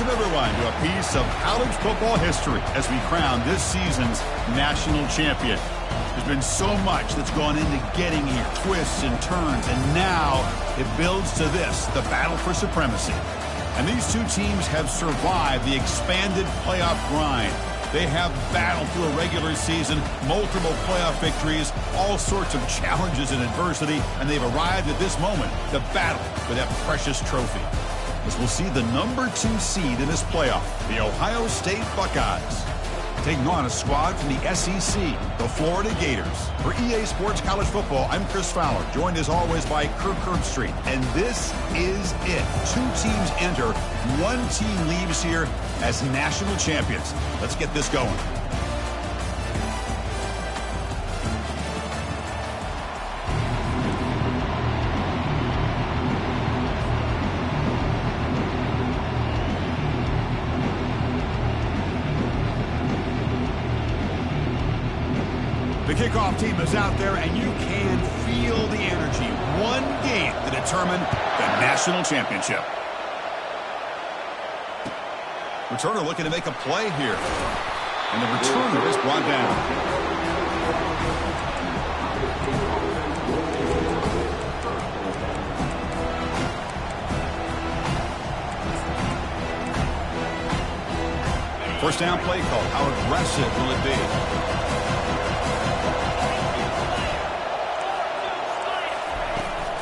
Welcome, everyone, to a piece of college football history as we crown this season's national champion. There's been so much that's gone into getting here, twists and turns, and now it builds to this, the battle for supremacy. And these two teams have survived the expanded playoff grind. They have battled through a regular season, multiple playoff victories, all sorts of challenges and adversity, and they've arrived at this moment, the battle for that precious trophy. As we'll see the number 2 seed in this playoff, the Ohio State Buckeyes, taking on a squad from the SEC, the Florida Gators. For EA Sports College Football, I'm Chris Fowler, joined as always by Kirk Herbstreit. And this is it. 2 teams enter, 1 team leaves here as national champions. Let's get this going. The kickoff team is out there, and you can feel the energy. One game to determine the national championship. Returner looking to make a play here. And the returner is brought down. First down play call. How aggressive will it be?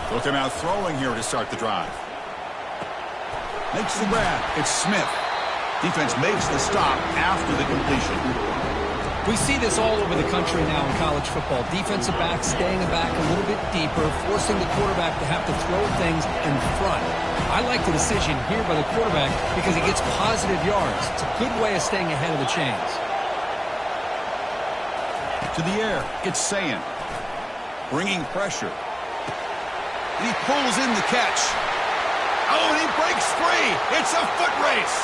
Look him out throwing here to start the drive. Makes the grab. It's Smith. Defense makes the stop after the completion. We see this all over the country now in college football. Defensive backs staying back a little bit deeper, forcing the quarterback to have to throw things in front. I like the decision here by the quarterback because he gets positive yards. It's a good way of staying ahead of the chains. To the air. It's Sayin. Bringing pressure. And he pulls in the catch. Oh, and he breaks free. It's a foot race.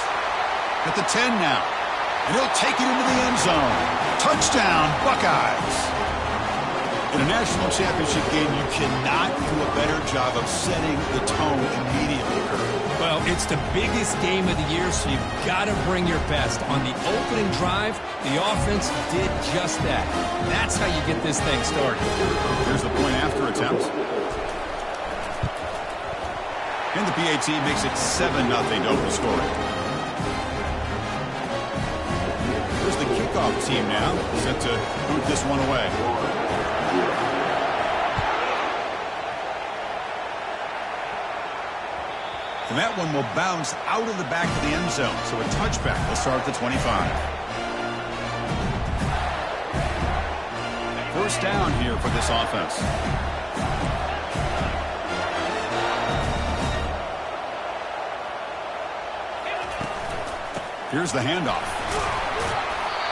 At the 10 now. And he'll take it into the end zone. Touchdown, Buckeyes. In a national championship game, you cannot do a better job of setting the tone immediately. Well, it's the biggest game of the year, so you've got to bring your best. On the opening drive, the offense did just that. That's how you get this thing started. Here's the point after attempt. And the PAT makes it 7-0 to open scoring. Here's the kickoff team now, set to boot this one away. And that one will bounce out of the back of the end zone, so a touchback will start at the 25. First down here for this offense. Here's the handoff.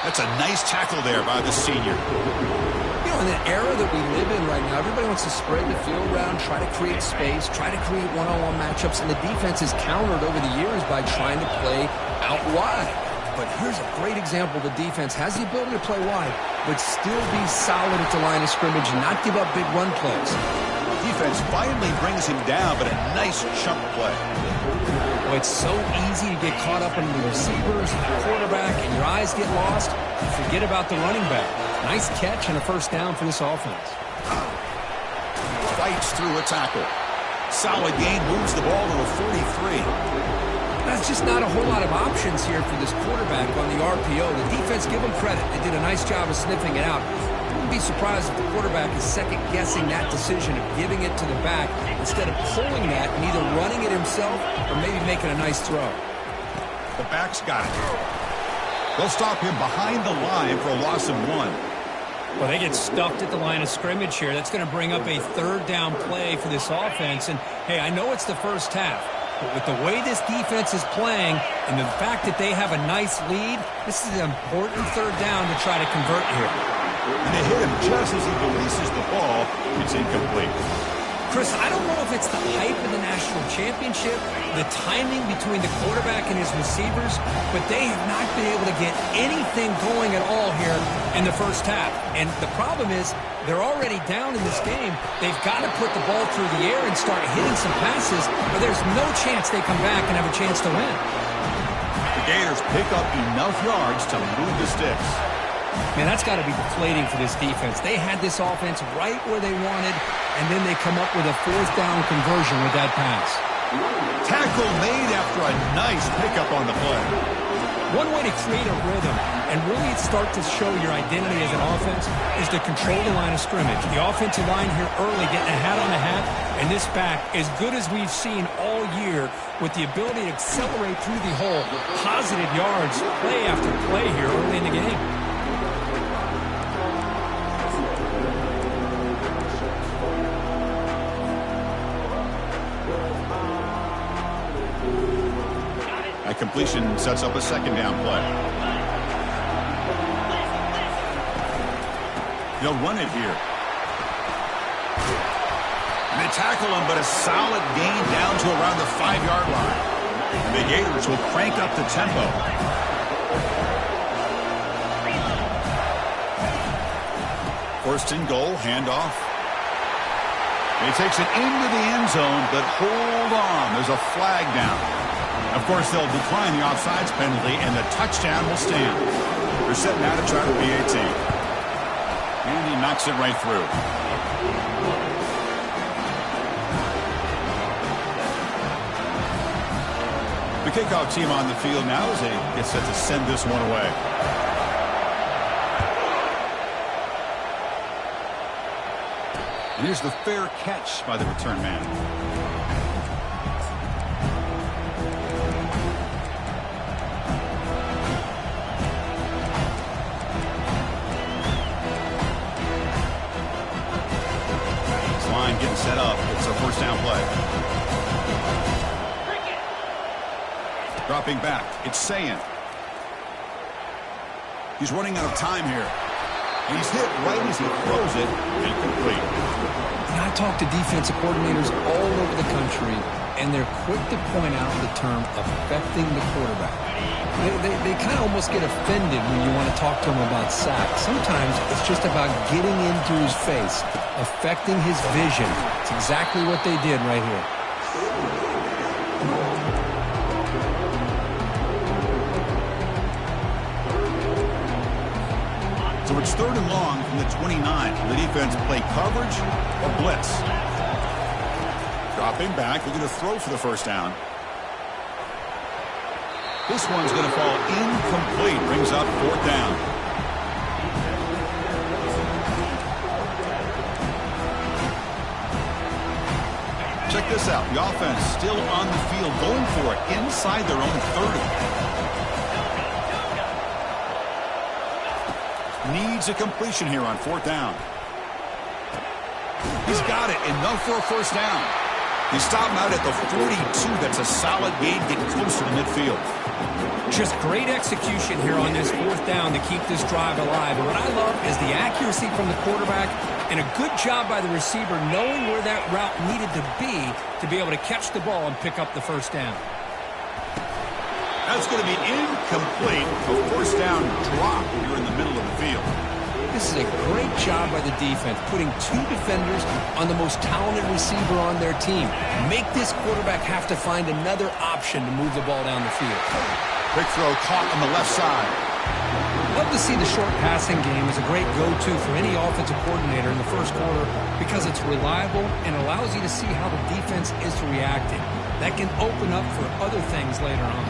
That's a nice tackle there by the senior. You know, in the era that we live in right now, everybody wants to spread the field around, try to create space, try to create one-on-one matchups, and the defense is countered over the years by trying to play out wide. But here's a great example. The defense has the ability to play wide, but still be solid at the line of scrimmage and not give up big run plays. Defense finally brings him down, but a nice chunk play. Well, it's so easy to get caught up in the receivers, the quarterback, and your eyes get lost. You forget about the running back. Nice catch and a first down for this offense. Fights through a tackle. Solid gain, moves the ball to a 43. That's just not a whole lot of options here for this quarterback on the RPO. The defense, give them credit. They did a nice job of sniffing it out. Wouldn't be surprised if the quarterback is second-guessing that decision of giving it to the back instead of pulling that and either running it himself or maybe making a nice throw. The back's got it. They'll stop him behind the line for a loss of 1. Well, they get stuffed at the line of scrimmage here. That's going to bring up a third down play for this offense. And, hey, I know it's the first half, but with the way this defense is playing and the fact that they have a nice lead, this is an important third down to try to convert here. And they hit him just as he releases the ball. It's incomplete. Chris, I don't know if it's the hype of the national championship, the timing between the quarterback and his receivers, but they have not been able to get anything going at all here in the first half. And the problem is they're already down in this game. They've got to put the ball through the air and start hitting some passes, or there's no chance they come back and have a chance to win. The Gators pick up enough yards to move the sticks. Man, that's got to be deflating for this defense. They had this offense right where they wanted, and then they come up with a fourth down conversion with that pass. Tackle made after a nice pickup on the play. One way to create a rhythm and really start to show your identity as an offense is to control the line of scrimmage. The offensive line here early getting a hat on the hat, and this back, as good as we've seen all year, with the ability to accelerate through the hole, positive yards, play after play here early in the game. That completion sets up a second down play. They'll run it here. And they tackle him, but a solid gain down to around the 5-yard line. The Gators will crank up the tempo. First and goal, handoff. He takes it into the end zone, but hold on. There's a flag down. Of course, they'll decline the offsides penalty, and the touchdown will stand. They're setting out to try the PAT. And he knocks it right through. The kickoff team on the field now as they get set to send this one away. And here's the fair catch by the return man. Getting set up. It's a first down play. Dropping back. It's Sayin. He's running out of time here. And he's hit right as he throws it. Incomplete. And I talk to defensive coordinators all over the country, and they're quick to point out the term affecting the quarterback. They kind of almost get offended when you want to talk to them about sacks. Sometimes it's just about getting into his face, affecting his vision. It's exactly what they did right here. So it's third and long from the 29. The defense play coverage or blitz. Dropping back, looking to throw for the first down. This one's going to fall incomplete. Brings up fourth down. Check this out. The offense still on the field, going for it inside their own 30. Needs a completion here on fourth down. He's got it. Enough for a first down. He stopped him out at the 42. That's a solid gain, getting close to the midfield. Just great execution here on this fourth down to keep this drive alive. And what I love is the accuracy from the quarterback and a good job by the receiver knowing where that route needed to be able to catch the ball and pick up the first down. That's going to be incomplete. A first down drop here in the middle of the field. This is a great job by the defense, putting two defenders on the most talented receiver on their team. Make this quarterback have to find another option to move the ball down the field. Quick throw caught on the left side. Love to see the short passing game as a great go-to for any offensive coordinator in the first quarter because it's reliable and allows you to see how the defense is reacting. That can open up for other things later on.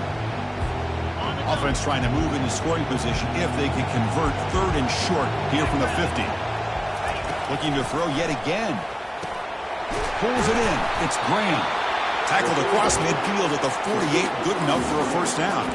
Offense trying to move into scoring position if they can convert third and short here from the 50. Looking to throw yet again. Pulls it in. It's Graham. Tackled across midfield at the 48. Good enough for a first down.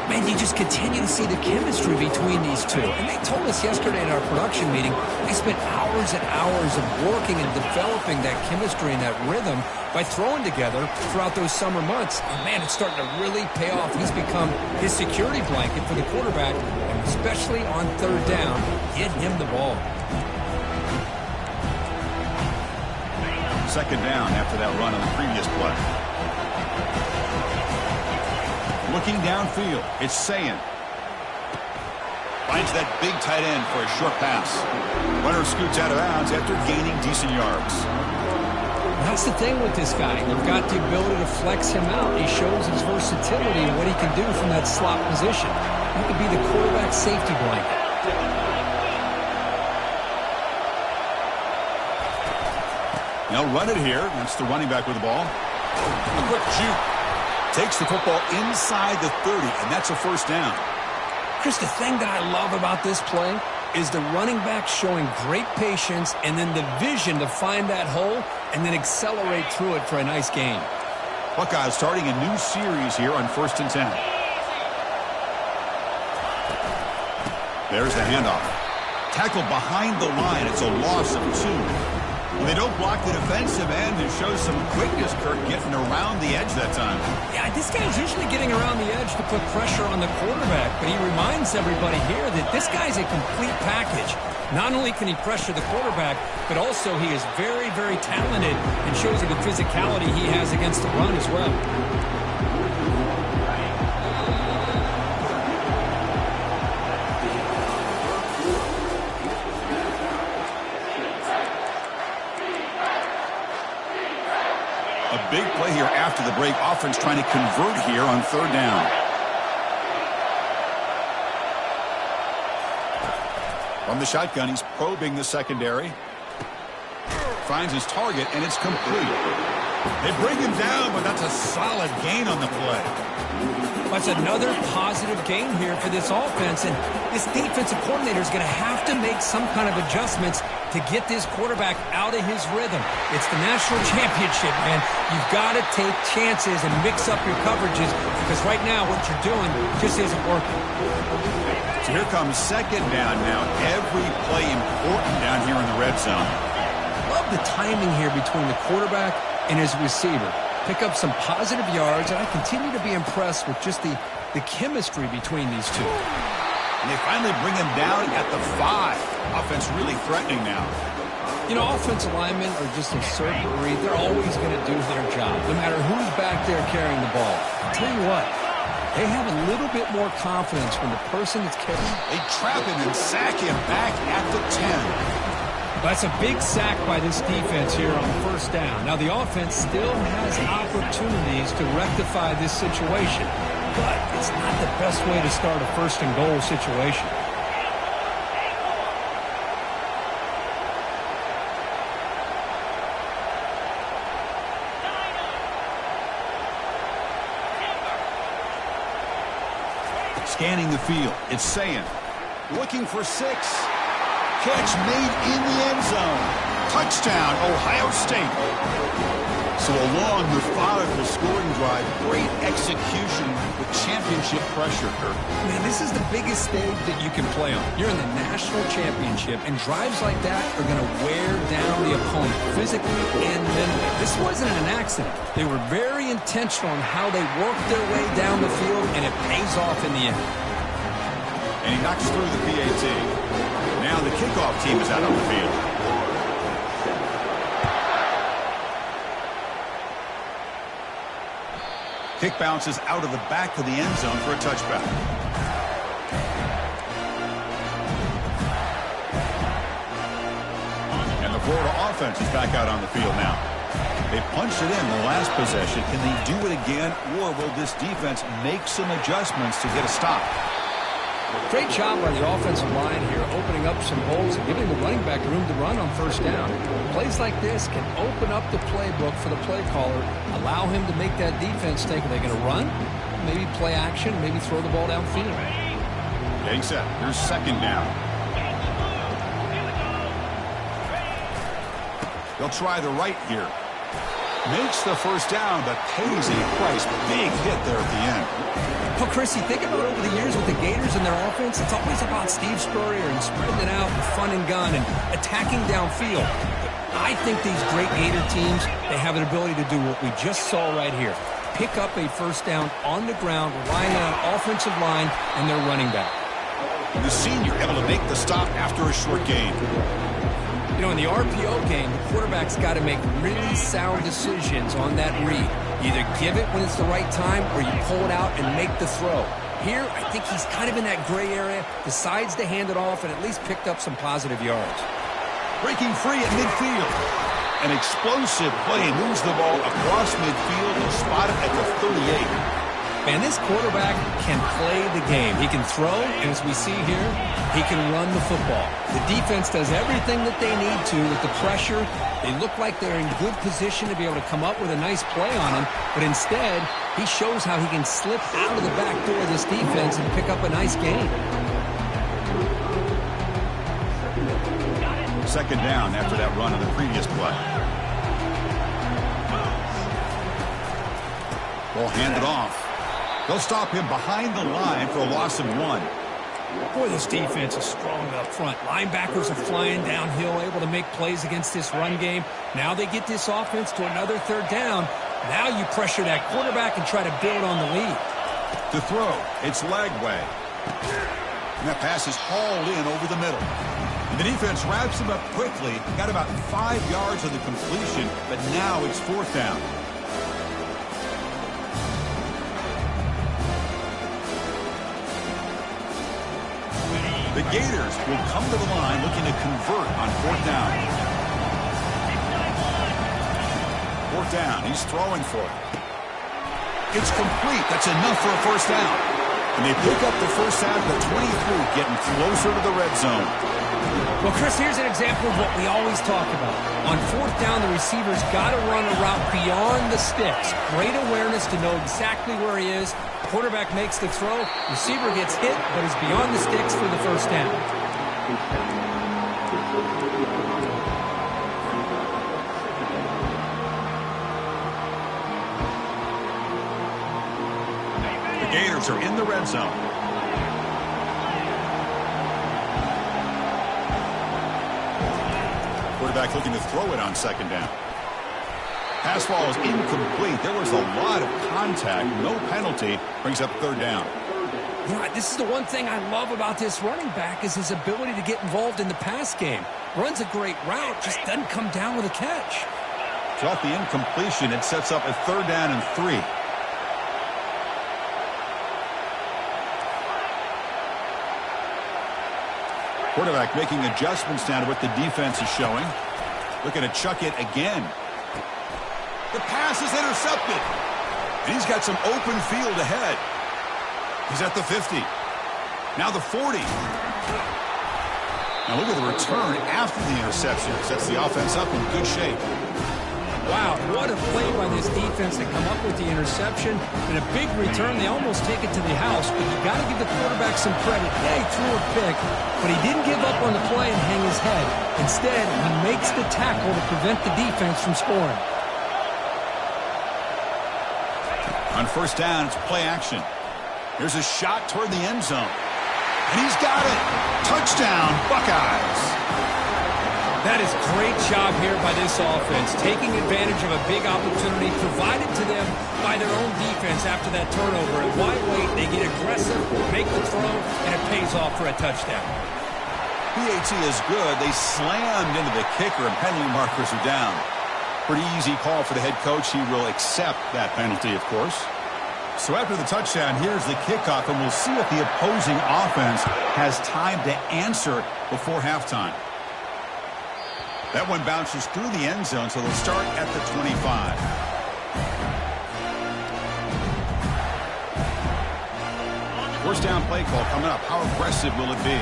Man, you just continue to see the chemistry between these two. And they told us yesterday in our production meeting, they spent hours and hours of working and developing that chemistry and that rhythm by throwing together throughout those summer months. And man, it's starting to really pay off. He's become his security blanket for the quarterback, and especially on third down, get him the ball. Second down after that run on the previous play. Looking downfield, it's Sayin. Finds that big tight end for a short pass. Runner scoots out of bounds after gaining decent yards. That's the thing with this guy. You've got the ability to flex him out. He shows his versatility and what he can do from that slot position. He could be the quarterback safety blanket. They'll run it here. That's the running back with the ball. A quick juke. Takes the football inside the 30, and that's a first down. Chris, the thing that I love about this play is the running back showing great patience and then the vision to find that hole and then accelerate through it for a nice gain. Buckeyes starting a new series here on 1st and 10. There's the handoff. Tackled behind the line. It's a loss of 2. When they don't block the defensive end, it shows some quickness, Kirk, getting around the edge that time. Yeah, this guy's usually getting around the edge to put pressure on the quarterback, but he reminds everybody here that this guy's a complete package. Not only can he pressure the quarterback, but also he is very, very talented and shows you the physicality he has against the run as well. A big play here after the break. Offense trying to convert here on 3rd down. From the shotgun, he's probing the secondary. Finds his target, and it's complete. They bring him down, but that's a solid gain on the play. That's another positive gain here for this offense, and this defensive coordinator is going to have to make some kind of adjustments to get this quarterback out of his rhythm. It's the national championship, man. You've got to take chances and mix up your coverages because right now what you're doing just isn't working. So here comes 2nd down now. Every play important down here in the red zone. Love the timing here between the quarterback and his receiver. Pick up some positive yards, and I continue to be impressed with just the chemistry between these two. And they finally bring him down at the 5. Offense really threatening now. You know, offensive linemen are just a certain breed. They're always going to do their job, no matter who's back there carrying the ball. I'll tell you what, they have a little bit more confidence when the person that's carrying. They trap him and sack him back at the 10. That's a big sack by this defense here on 1st down. Now, the offense still has opportunities to rectify this situation, but it's not the best way to start a 1st and goal situation. Scanning the field, it's Sayin. Looking for 6. Catch made in the end zone. Touchdown, Ohio State. So a long, methodical scoring drive. Great execution with championship pressure, Kirk. Man, this is the biggest stage that you can play on. You're in the national championship, and drives like that are going to wear down the opponent physically and mentally. This wasn't an accident. They were very intentional on how they worked their way down the field, and it pays off in the end. And he knocks through the PAT. Now the kickoff team is out on the field. Kick bounces out of the back of the end zone for a touchback. And the Florida offense is back out on the field now. They punched it in the last possession. Can they do it again, or will this defense make some adjustments to get a stop? Great job by the offensive line here, opening up some holes and giving the running back room to run on 1st down. Plays like this can open up the playbook for the play caller, allow him to make that defense think, are they going to run? Maybe play action, maybe throw the ball downfield. Getting set. Here's 2nd down. They'll try the right here. Makes the 1st down, but pays a price. Big hit there at the end. Well, Chris, you think about over the years with the Gators and their offense, it's always about Steve Spurrier and spreading it out and fun and gun and attacking downfield. But I think these great Gator teams, they have an ability to do what we just saw right here. Pick up a 1st down on the ground, relying on an offensive line and their running back. The senior able to make the stop after a short gain. You know, in the RPO game, the quarterback's got to make really sound decisions on that read. Either give it when it's the right time or you pull it out and make the throw. Here, I think he's kind of in that gray area, decides to hand it off and at least picked up some positive yards. Breaking free at midfield. An explosive play, moves the ball across midfield and spot it at the 38. Man, this quarterback can play the game. He can throw, and as we see here, he can run the football. The defense does everything that they need to with the pressure. They look like they're in good position to be able to come up with a nice play on him, but instead, he shows how he can slip out of the back door of this defense and pick up a nice gain. Second down after that run on the previous play. Ball handed off. They'll stop him behind the line for a loss of 1. Boy, this defense is strong up front. Linebackers are flying downhill, able to make plays against this run game. Now they get this offense to another third down. Now you pressure that quarterback and try to build on the lead. To throw, it's Lagway. And that pass is hauled in over the middle. And the defense wraps him up quickly. Got about 5 yards on the completion, but now it's 4th down. The Gators will come to the line looking to convert on 4th down. 4th down, he's throwing for it. It's complete. That's enough for a 1st down. And they pick up the 1st down at the 23, getting closer to the red zone. Well, Chris, here's an example of what we always talk about. On 4th down, the receiver's got to run a route beyond the sticks. Great awareness to know exactly where he is. Quarterback makes the throw. Receiver gets hit, but is beyond the sticks for the 1st down. The Gators are in the red zone. Quarterback looking to throw it on 2nd down. Pass ball is incomplete. There was a lot of contact. No penalty. Brings up 3rd down. You know, this is the one thing I love about this running back is his ability to get involved in the pass game. Runs a great route, just doesn't come down with a catch. So off the incompletion, it sets up a 3rd down and 3. Quarterback making adjustments now to what the defense is showing. Looking to chuck it again. The pass is intercepted. And he's got some open field ahead. He's at the 50. Now the 40. Now look at the return after the interception. Sets the offense up in good shape. Wow, what a play by this defense to come up with the interception. And a big return. They almost take it to the house, but you got to give the quarterback some credit. Yeah, he threw a pick, but he didn't give up on the play and hang his head. Instead, he makes the tackle to prevent the defense from scoring. On 1st down, it's play action. There's a shot toward the end zone. And he's got it. Touchdown, Buckeyes. That is great job here by this offense, taking advantage of a big opportunity provided to them by their own defense after that turnover. At wide weight, they get aggressive, make the throw, and it pays off for a touchdown. PAT is good. They slammed into the kicker, and penalty markers are down. Pretty easy call for the head coach. He will accept that penalty, of course. So after the touchdown, here's the kickoff, and we'll see if the opposing offense has time to answer before halftime. That one bounces through the end zone, so they'll start at the 25. First down play call coming up. How aggressive will it be?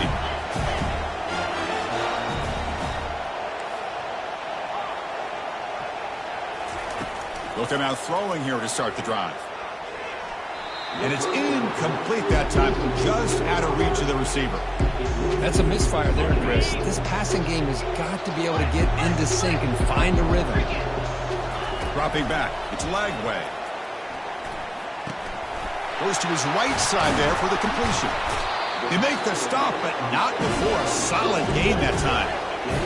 They'll come out throwing here to start the drive. And it's incomplete that time, just out of reach of the receiver. That's a misfire there, Chris. This passing game has got to be able to get into sync and find a rhythm. Dropping back, it's Lagway. Goes to his right side there for the completion. They make the stop, but not before a solid gain that time.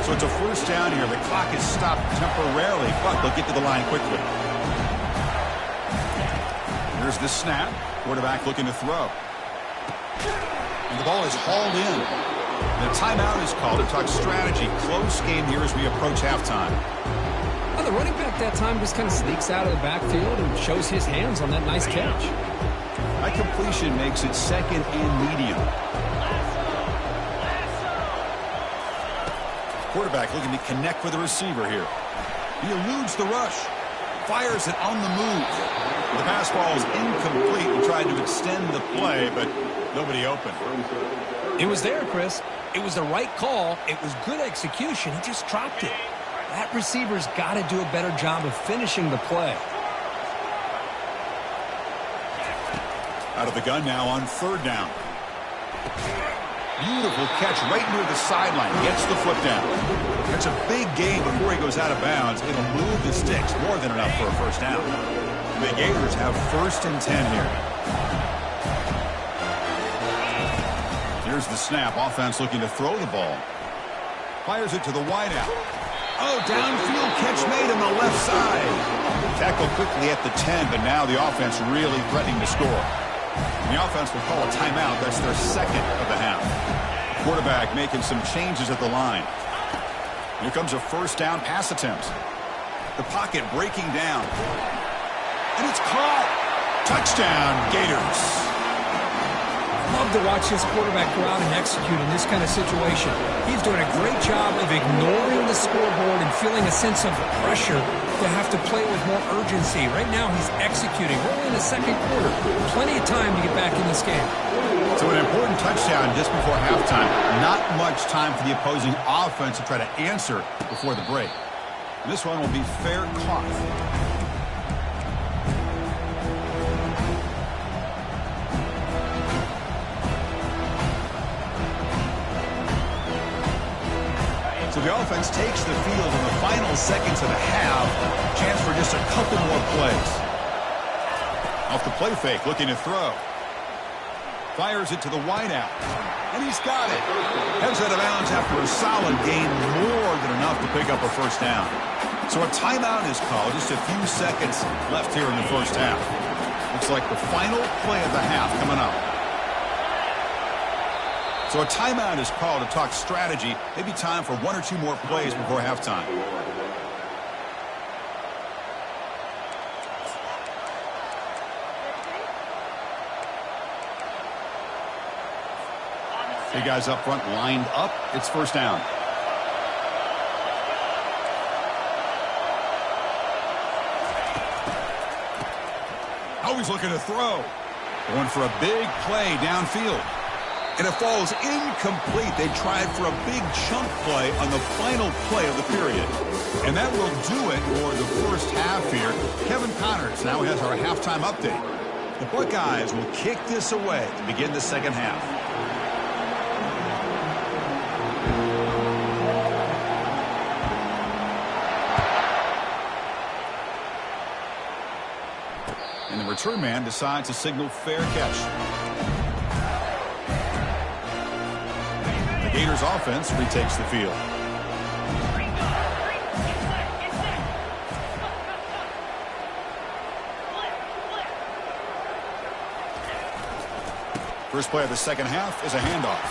So it's a 1st down here. The clock is stopped temporarily, but they'll get to the line quickly. Here's the snap. Quarterback looking to throw. And the ball is hauled in. The timeout is called to talk strategy. Close game here as we approach halftime. Well, the running back that time just kind of sneaks out of the backfield and shows his hands on that nice catch. That completion makes it 2nd and medium. Quarterback looking to connect with the receiver here. He eludes the rush. Fires it on the move. The pass ball is incomplete. He tried to extend the play, but nobody open. It was there, Chris. It was the right call. It was good execution. He just dropped it. That receiver's got to do a better job of finishing the play. Out of the gun now on third down. Beautiful catch right near the sideline. Gets the foot down. It's a big gain before he goes out of bounds. It'll move the sticks more than enough for a first down. The Gators have 1st and 10 here. Here's the snap. Offense looking to throw the ball. Fires it to the wideout. Oh, downfield catch made on the left side. Tackle quickly at the 10, but now the offense really threatening to score. And the offense will call a timeout. That's their second of the half. Quarterback making some changes at the line. Here comes a first down pass attempt. The pocket breaking down. And it's caught. Touchdown, Gators. Love to watch this quarterback go out and execute in this kind of situation. He's doing a great job of ignoring the scoreboard and feeling a sense of pressure to have to play with more urgency. Right now he's executing. We're in the second quarter. Plenty of time to get back in this game. So an important touchdown just before halftime. Not much time for the opposing offense to try to answer before the break. And this one will be fair caught. So the offense takes the field in the final seconds of the half. Chance for just a couple more plays. Off the play fake, looking to throw. Fires it to the wideout. And he's got it. Heads out of bounds after a solid gain, more than enough to pick up a first down. So a timeout is called. Just a few seconds left here in the first half. Looks like the final play of the half coming up. So a timeout is called to talk strategy. Maybe time for 1 or 2 more plays before halftime. The guys up front lined up. It's first down. Always looking to throw. Going for a big play downfield. And it falls incomplete. They tried for a big chunk play on the final play of the period. And that will do it for the first half here. Kevin Connors now has our halftime update. The Buckeyes will kick this away to begin the second half. And the return man decides to signal fair catch. Gators offense retakes the field. First play of the second half is a handoff.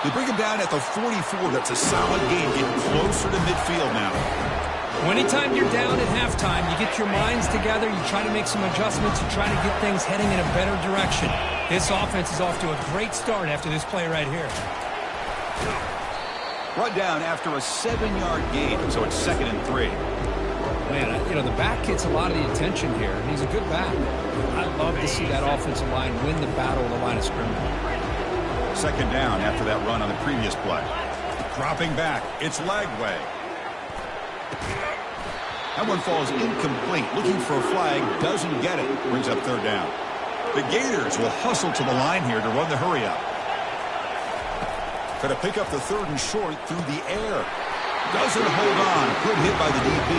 They bring him down at the 44. That's a solid gain, getting closer to midfield now. Well, anytime you're down at halftime, you get your minds together, you try to make some adjustments, you try to get things heading in a better direction. This offense is off to a great start after this play right here. Brought down after a 7-yard gain, so it's 2nd and 3. Man, you know, the back gets a lot of the attention here, and he's a good back. I'd love to see that offensive line win the battle of the line of scrimmage. 2nd down after that run on the previous play. Dropping back, it's Lagway. That one falls incomplete. Looking for a flag, doesn't get it. Brings up 3rd down. The Gators will hustle to the line here to run the hurry up. Got to pick up the 3rd and short through the air. Doesn't hold on. Good hit by the DB.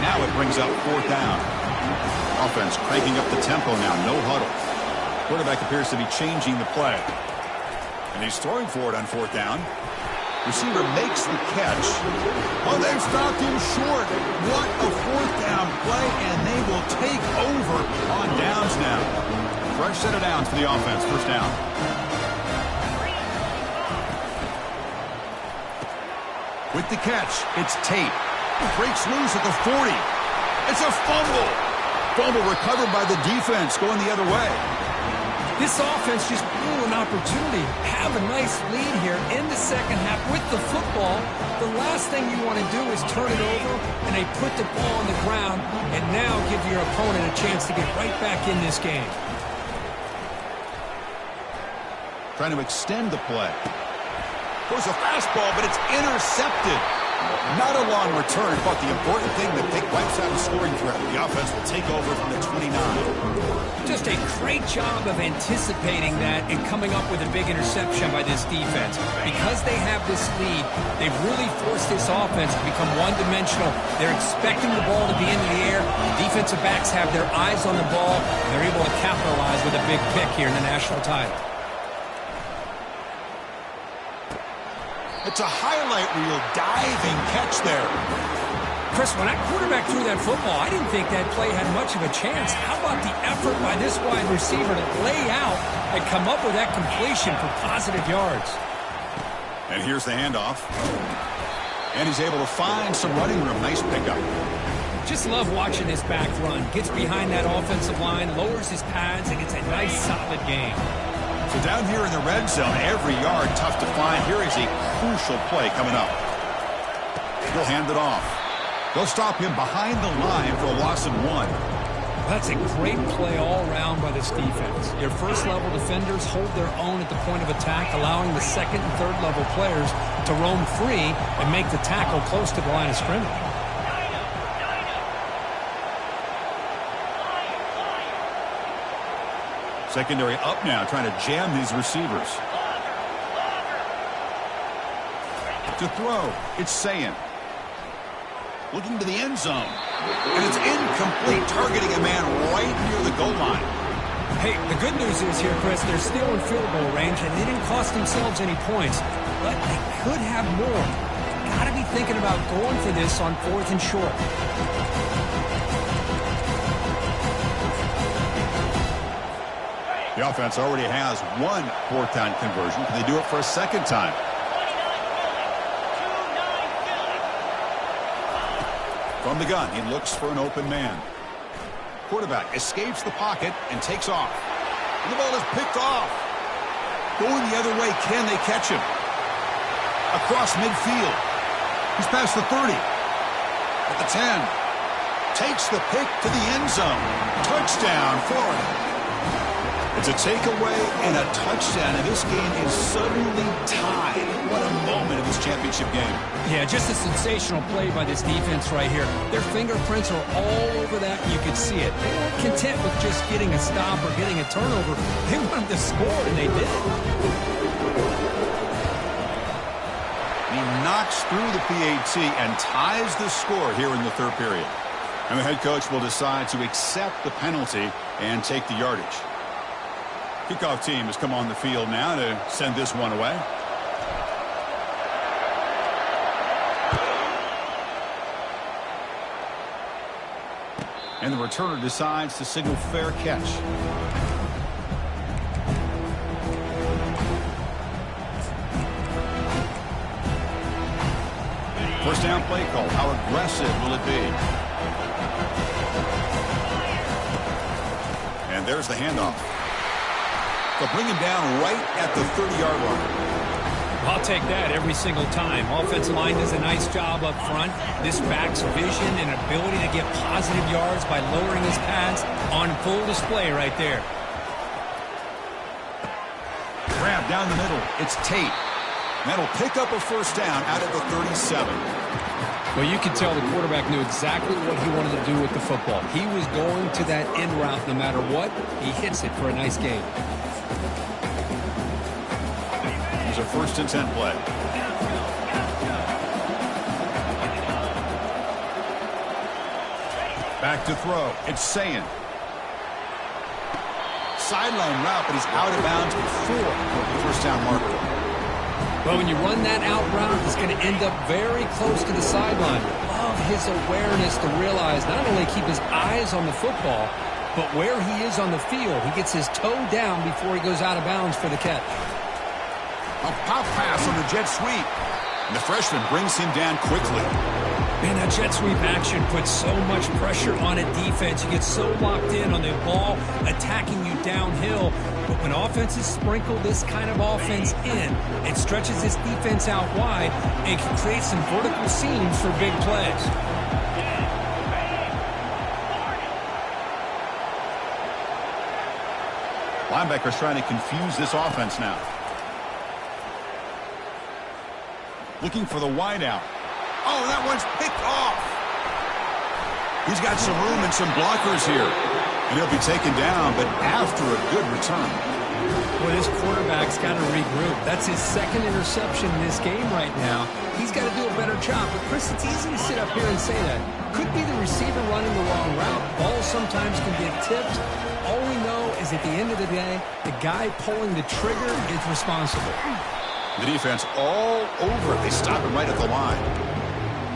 Now it brings up 4th down. Offense cranking up the tempo now. No huddle. Quarterback appears to be changing the play. And he's throwing for it on 4th down. Receiver makes the catch. Oh, they've stopped him short. What a 4th down play, and they will take over on downs now. Fresh set of downs for the offense. First down. With the catch, it's Tate. Breaks loose at the 40. It's a fumble. Fumble recovered by the defense going the other way. This offense just blew an opportunity. Have a nice lead here in the second half with the football, the last thing you want to do is turn it over, and they put the ball on the ground and now give your opponent a chance to get right back in this game. Trying to extend the play. Goes a fastball, but it's intercepted. Not a long return, but the important thing, the pick wipes out a scoring threat. The offense will take over from the 29. Just a great job of anticipating that and coming up with a big interception by this defense. Because they have this lead, they've really forced this offense to become one-dimensional. They're expecting the ball to be into the air. The defensive backs have their eyes on the ball, and they're able to capitalize with a big pick here in the national title. It's a highlight reel diving catch there. Chris, when that quarterback threw that football, I didn't think that play had much of a chance. How about the effort by this wide receiver to lay out and come up with that completion for positive yards? And here's the handoff. And he's able to find some running room. Nice pickup. Just love watching this back run. Gets behind that offensive line, lowers his pads, and gets a nice, solid game. So down here in the red zone, every yard tough to find. Here is a crucial play coming up. He'll hand it off. They'll stop him behind the line for a loss of 1. That's a great play all around by this defense. Your first-level defenders hold their own at the point of attack, allowing the second and third-level players to roam free and make the tackle close to the line of scrimmage. Secondary up now, trying to jam these receivers. To throw, it's Sayin. Looking to the end zone. And it's incomplete, targeting a man right near the goal line. Hey, the good news is here, Chris, they're still in field goal range, and they didn't cost themselves any points. But they could have more. Got to be thinking about going for this on 4th and short. The offense already has one 4th down conversion. Can they do it for a second time? From the gun, he looks for an open man. Quarterback escapes the pocket and takes off. And the ball is picked off. Going the other way, can they catch him? Across midfield. He's past the 30. At the 10. Takes the pick to the end zone. Touchdown, Florida. It's a takeaway and a touchdown, and this game is suddenly tied. What a moment of this championship game. Yeah, just a sensational play by this defense right here. Their fingerprints are all over that, and you could see it. They weren't content with just getting a stop or getting a turnover. They wanted to score, and they did. He knocks through the PAT and ties the score here in the 3rd period. And the head coach will decide to accept the penalty and take the yardage. Kickoff team has come on the field now to send this one away. And the returner decides to signal fair catch. First down play call. How aggressive will it be? And there's the handoff. They'll bring him down right at the 30-yard line. I'll take that every single time. Offensive line does a nice job up front. This back's vision and ability to get positive yards by lowering his pads on full display right there. Grab down the middle. It's Tate. That'll pick up a first down out of the 37. Well, you can tell the quarterback knew exactly what he wanted to do with the football. He was going to that end route no matter what. He hits it for a nice gain. A 1st and 10 play. Back to throw. It's Sayin. Sideline route, but he's out of bounds before the first down marker. Well, when you run that out route, he's going to end up very close to the sideline. Love his awareness to realize not only keep his eyes on the football, but where he is on the field. He gets his toe down before he goes out of bounds for the catch. A pop pass on the jet sweep. And the freshman brings him down quickly. Man, that jet sweep action puts so much pressure on a defense. You get so locked in on the ball attacking you downhill. But when offenses sprinkle this kind of offense in, it stretches this defense out wide and can create some vertical seams for big plays. Linebackers trying to confuse this offense now. Looking for the wideout. Oh, that one's picked off. He's got some room and some blockers here. And he'll be taken down, but after a good return. Well, this quarterback's got to regroup. That's his second interception in this game right now. He's got to do a better job. But, Chris, it's easy to sit up here and say that. Could be the receiver running the wrong route. Balls sometimes can get tipped. All we know is at the end of the day, the guy pulling the trigger is responsible. The defense all over it. They stop him right at the line.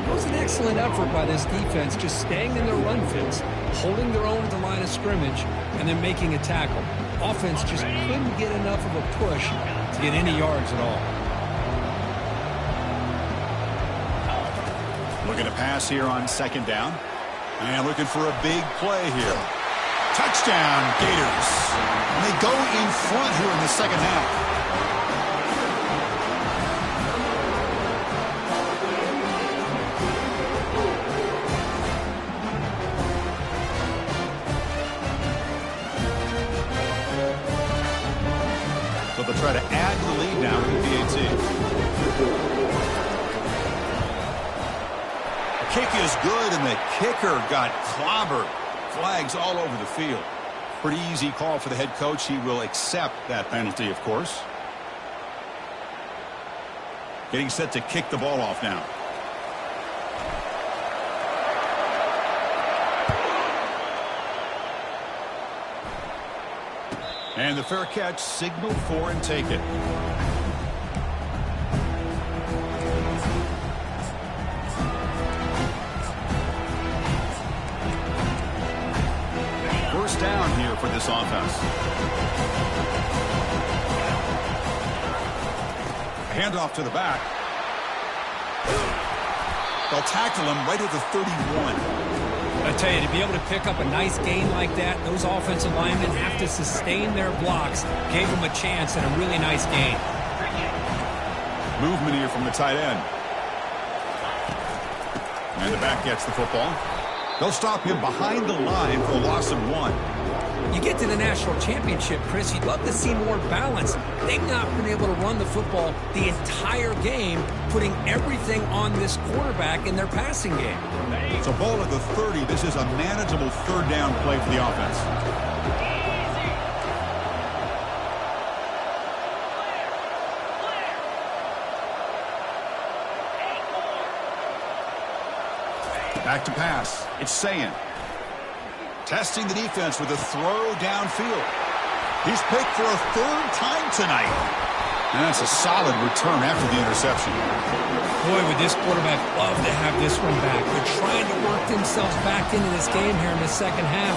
It was an excellent effort by this defense, just staying in their run fence, holding their own at the line of scrimmage, and then making a tackle. Offense just couldn't get enough of a push to get any yards at all. Looking to pass here on second down. And looking for a big play here. Touchdown, Gators. And they go in front here in the second half. So they'll try to add to the lead now with the PAT. The kick is good, and the kicker got clobbered. Flags all over the field. Pretty easy call for the head coach. He will accept that penalty, of course. Getting set to kick the ball off now. And the fair catch, signal for and take it. First down here for this offense. A handoff to the back. They'll tackle him right at the 31. I tell you, to be able to pick up a nice gain like that, those offensive linemen have to sustain their blocks. Gave them a chance and a really nice gain. Movement here from the tight end. And the back gets the football. They'll stop him behind the line for a loss of 1. You get to the national championship, Chris, you'd love to see more balance. They've not been able to run the football the entire game, putting everything on this quarterback in their passing game. It's a ball at the 30. This is a manageable third down play for the offense. Back to pass. It's Sayin. Testing the defense with a throw downfield. He's picked for a third time tonight. And that's a solid return after the interception. Boy, would this quarterback love to have this one back. They're trying to work themselves back into this game here in the second half.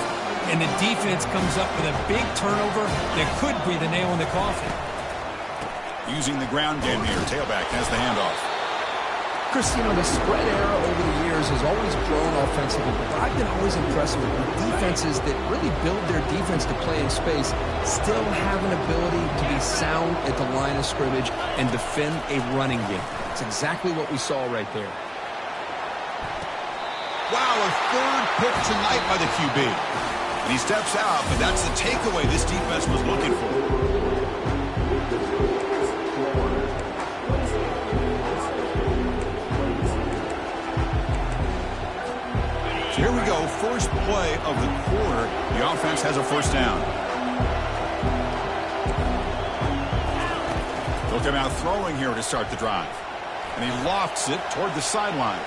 And the defense comes up with a big turnover that could be the nail in the coffin. Using the ground game here. Tailback has the handoff. Chris, you know, the spread era over the years has always grown offensively, but I've been always impressed with defenses that really build their defense to play in space, still have an ability to be sound at the line of scrimmage and defend a running game. It's exactly what we saw right there. Wow, a third pick tonight by the QB. And he steps out, but that's the takeaway this defense was looking for. So here we go, first play of the quarter. The offense has a first down. They'll come out throwing here to start the drive. And he lofts it toward the sideline.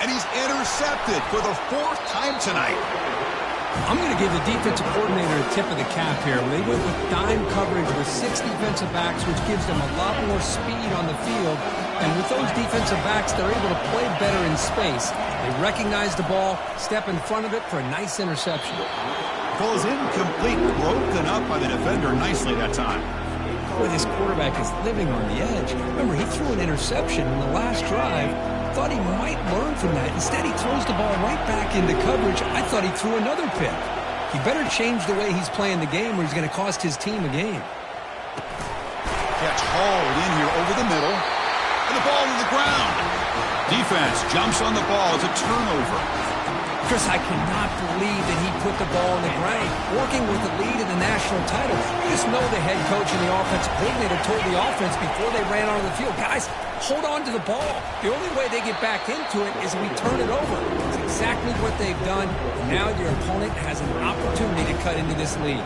And he's intercepted for the fourth time tonight. I'm going to give the defensive coordinator a tip of the cap here. They went with dime coverage with 6 defensive backs, which gives them a lot more speed on the field. And with those defensive backs, they're able to play better in space. They recognize the ball, step in front of it for a nice interception. Ball is incomplete, broken up by the defender nicely that time. Boy, this quarterback is living on the edge. Remember, he threw an interception in the last drive. Thought he might learn from that. Instead, he throws the ball right back into coverage. I thought he threw another pick. he better change the way he's playing the game or he's going to cost his team a game. Catch hauled in here over the middle. And the ball to the ground. Defense jumps on the ball. It's a turnover. Chris, I cannot believe that he put the ball in the ground, working with the lead in the national title. You just know the head coach and the offensive coordinator told the offense before they ran onto the field, guys, hold on to the ball. The only way they get back into it is if we turn it over. It's exactly what they've done. Now your opponent has an opportunity to cut into this lead.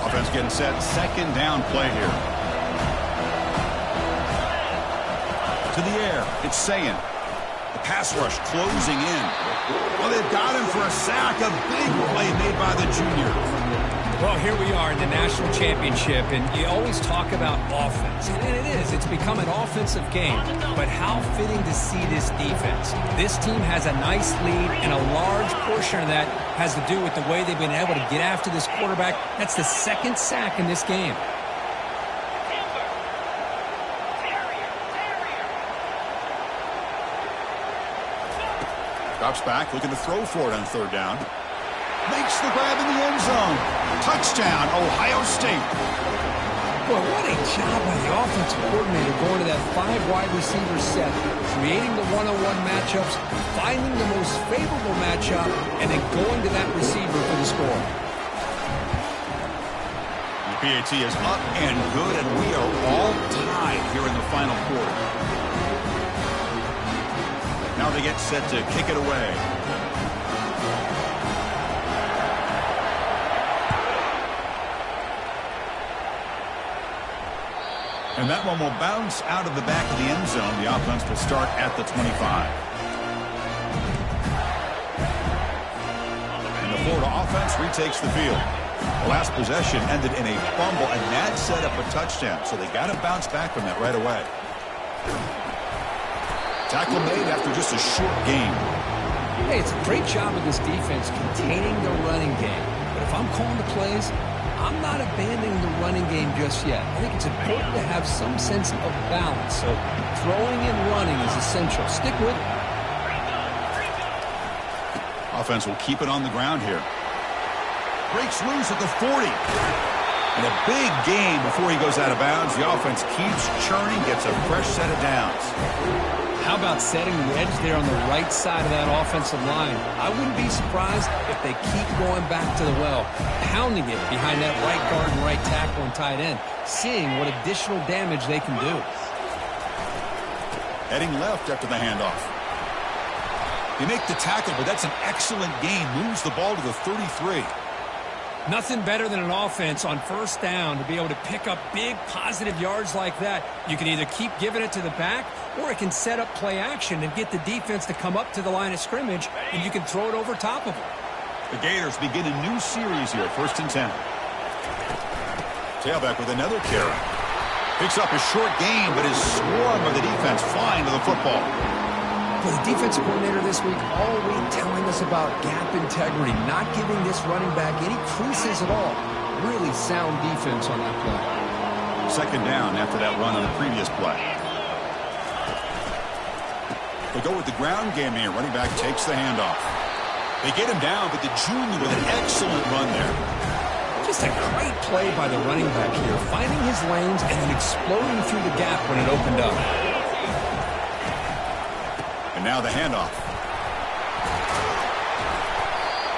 Offense getting set. Second down play here. To the air. It's Sayin. The pass rush closing in. Well, they've got him for a sack. A big play made by the junior. Well, here we are in the national championship, and you always talk about offense. And it is. It's become an offensive game. But how fitting to see this defense. This team has a nice lead, and a large portion of that has to do with the way they've been able to get after this quarterback. That's the second sack in this game. Drops back, looking to throw for it on third down. Makes the grab in the end zone. Touchdown, Ohio State. Boy, what a job by the offensive coordinator going to that 5-wide receiver set, creating the one-on-one matchups, finding the most favorable matchup, and then going to that receiver for the score. The PAT is up and good, and we are all tied here in the final quarter. Now they get set to kick it away. And that one will bounce out of the back of the end zone. The offense will start at the 25. And the Florida offense retakes the field. The last possession ended in a fumble, and that set up a touchdown. So they got to bounce back from that right away. Tackle made after just a short game. Hey, it's a great job of this defense containing the running game. But if I'm calling the plays, I'm not abandoning the running game just yet. I think it's important to have some sense of balance. So throwing and running is essential. Stick with it. Offense will keep it on the ground here. Breaks loose at the 40. And a big game before he goes out of bounds. The offense keeps churning, gets a fresh set of downs. How about setting the edge there on the right side of that offensive line? I wouldn't be surprised if they keep going back to the well, pounding it behind that right guard and right tackle and tight end, seeing what additional damage they can do. Heading left after the handoff. They make the tackle, but that's an excellent gain. Moves the ball to the 33. Nothing better than an offense on first down to be able to pick up big positive yards like that. You can either keep giving it to the back, or it can set up play action and get the defense to come up to the line of scrimmage, and you can throw it over top of them. The Gators begin a new series here, 1st and 10. Tailback with another carry. Picks up a short gain, but is swarmed by the defense flying to the football. Well, the defensive coordinator this week all week telling us about gap integrity, not giving this running back any creases at all. Really sound defense on that play. Second down after that run on the previous play. They go with the ground game here. Running back takes the handoff. They get him down, but the junior with an excellent run there. Just a great play by the running back here, finding his lanes and then exploding through the gap when it opened up. And now the handoff.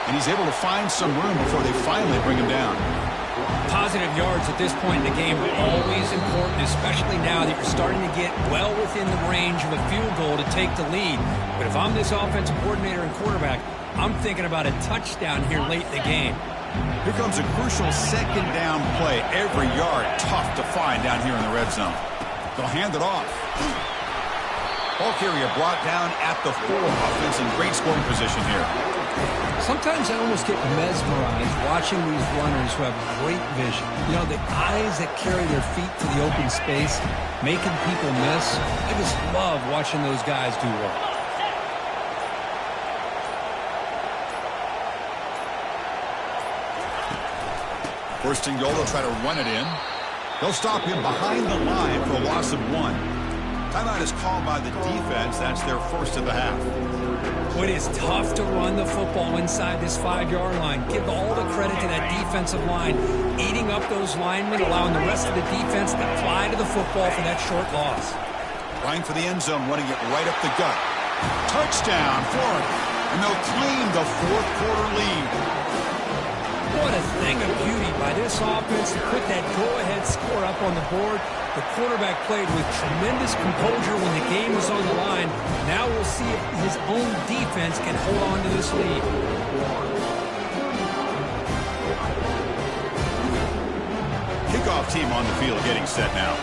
And he's able to find some room before they finally bring him down. Positive yards at this point in the game are always important, especially now that you're starting to get well within the range of a field goal to take the lead. But if I'm this offensive coordinator and quarterback, I'm thinking about a touchdown here late in the game. Here comes a crucial second down play. Every yard tough to find down here in the red zone. They'll hand it off. Ball carrier brought down at the 4. Offense in great scoring position here. Sometimes I almost get mesmerized watching these runners who have great vision. You know, the eyes that carry their feet to the open space, making people miss. I just love watching those guys do well. First and goal, they'll try to run it in. They'll stop him behind the line for a loss of 1. Timeout is called by the defense. That's their first of the half. It is tough to run the football inside this 5-yard line. Give all the credit to that defensive line, eating up those linemen, allowing the rest of the defense to fly to the football for that short loss. Trying for the end zone, running it right up the gut. Touchdown, Florida. And they'll claim the fourth quarter lead. What a thing of beauty by this offense to put that go-ahead score up on the board. The quarterback played with tremendous composure when the game was on the line. Now we'll see if his own defense can hold on to this lead. Kickoff team on the field getting set now.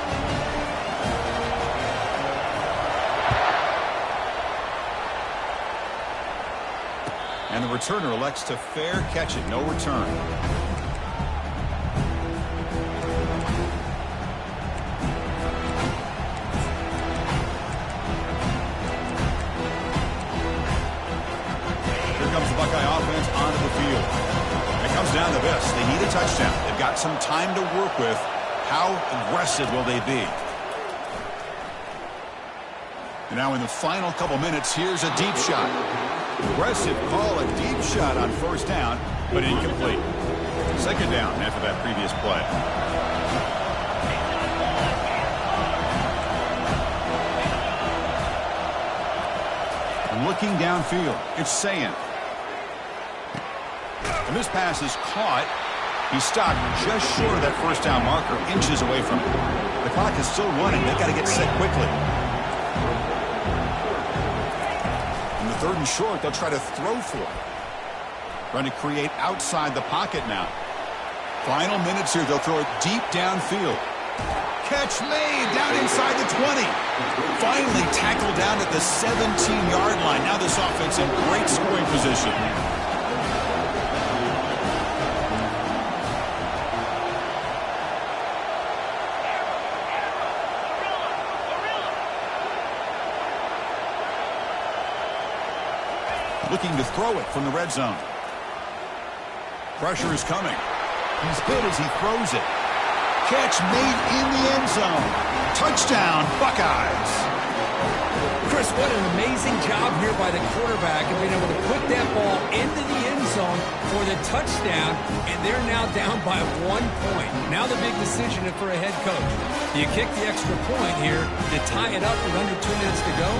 And the returner elects to fair catch it. No return. Here comes the Buckeye offense onto the field. It comes down to this. They need a touchdown. They've got some time to work with. How aggressive will they be? And now in the final couple minutes, here's a deep shot. Aggressive call, a deep shot on first down, but incomplete. Second down after that previous play. Looking downfield, it's Sayin. And this pass is caught. He stopped just short of that first down marker, inches away from it. The clock is still running. They've got to get set quickly. Third and short, they'll try to throw for it. Trying to create outside the pocket now. Final minutes here, they'll throw it deep downfield. Catch made down inside the 20. Finally tackled down at the 17-yard line. Now this offense in great scoring position. Looking to throw it from the red zone. Pressure is coming. He's hit as he throws it. Catch made in the end zone. Touchdown, Buckeyes. Chris, what an amazing job here by the quarterback of being able to put that ball into the end zone for the touchdown, and they're now down by 1 point. Now the big decision for a head coach. Do you kick the extra point here to tie it up with under 2 minutes to go?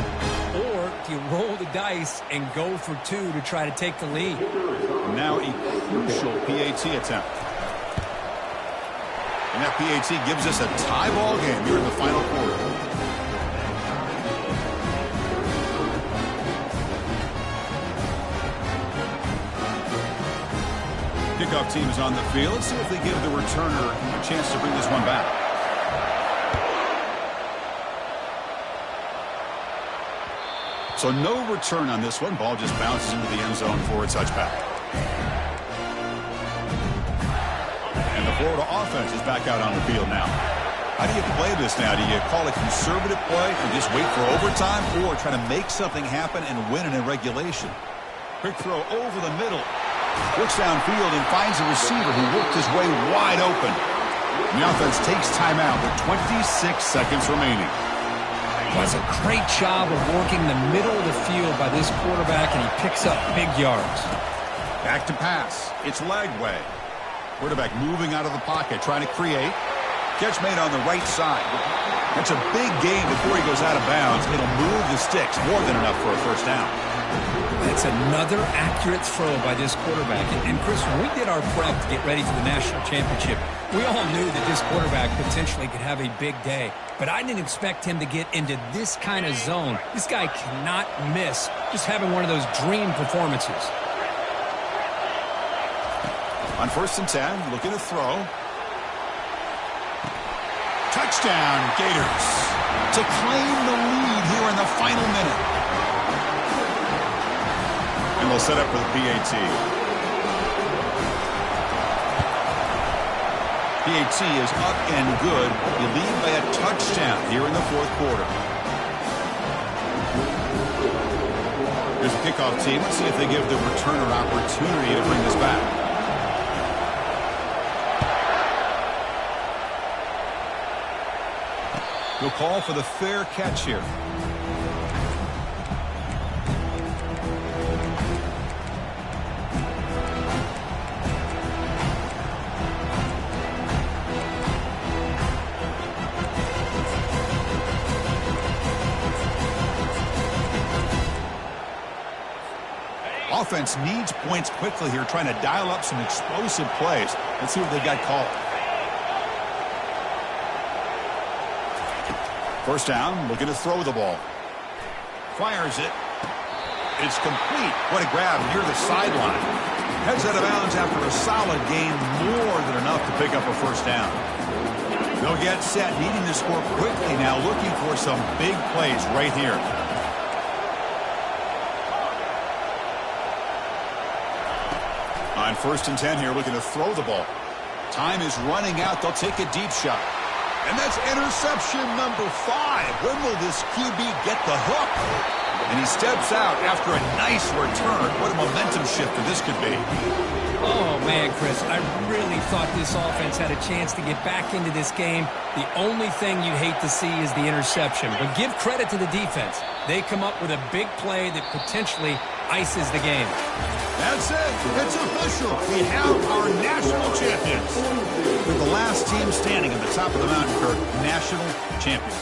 Or do you roll the dice and go for 2 to try to take the lead? Now a crucial PAT attempt. And that PAT gives us a tie ball game here in the final quarter. Kickoff team is on the field. Let's see if they give the returner a chance to bring this one back. So no return on this one. Ball just bounces into the end zone for a touchback. And the Florida offense is back out on the field now. How do you play this now? Do you call a conservative play and just wait for overtime, or try to make something happen and win in regulation? Quick throw over the middle. Looks downfield and finds a receiver who worked his way wide open. The offense takes timeout with 26 seconds remaining. Does a great job of working the middle of the field by this quarterback, and he picks up big yards. Back to pass. It's Lagway. Quarterback moving out of the pocket, trying to create. Catch made on the right side. That's a big gain before he goes out of bounds. It'll move the sticks, more than enough for a first down. That's another accurate throw by this quarterback. And Chris, when we did our prep to get ready for the national championship, we all knew that this quarterback potentially could have a big day. But I didn't expect him to get into this kind of zone. This guy cannot miss just having one of those dream performances. On 1st and 10, looking to throw. Touchdown, Gators, to claim the lead here in the final minute. And they'll set up for the PAT. PAT is up and good. You lead by a touchdown here in the 4th quarter. Here's the kickoff team. Let's see if they give the returner opportunity to bring this back. He'll call for the fair catch here. Offense needs points quickly here, trying to dial up some explosive plays. Let's see what they got called. First down, looking to throw the ball. Fires it. It's complete. What a grab near the sideline. Heads out of bounds after a solid gain, more than enough to pick up a first down. They'll get set, needing to score quickly now, looking for some big plays right here. On 1st and 10 here, looking to throw the ball. Time is running out. They'll take a deep shot. And that's interception number 5. When will this QB get the hook? And he steps out after a nice return. What a momentum shifter this could be. Oh, man, Chris, I really thought this offense had a chance to get back into this game. The only thing you'd hate to see is the interception. But give credit to the defense. They come up with a big play that potentially ices the game. That's it. It's official. We have our national champions. We're the last team standing at the top of the mountain, Kirk. National champions.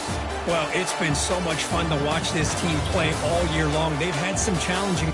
Well, it's been so much fun to watch this team play all year long. They've had some challenging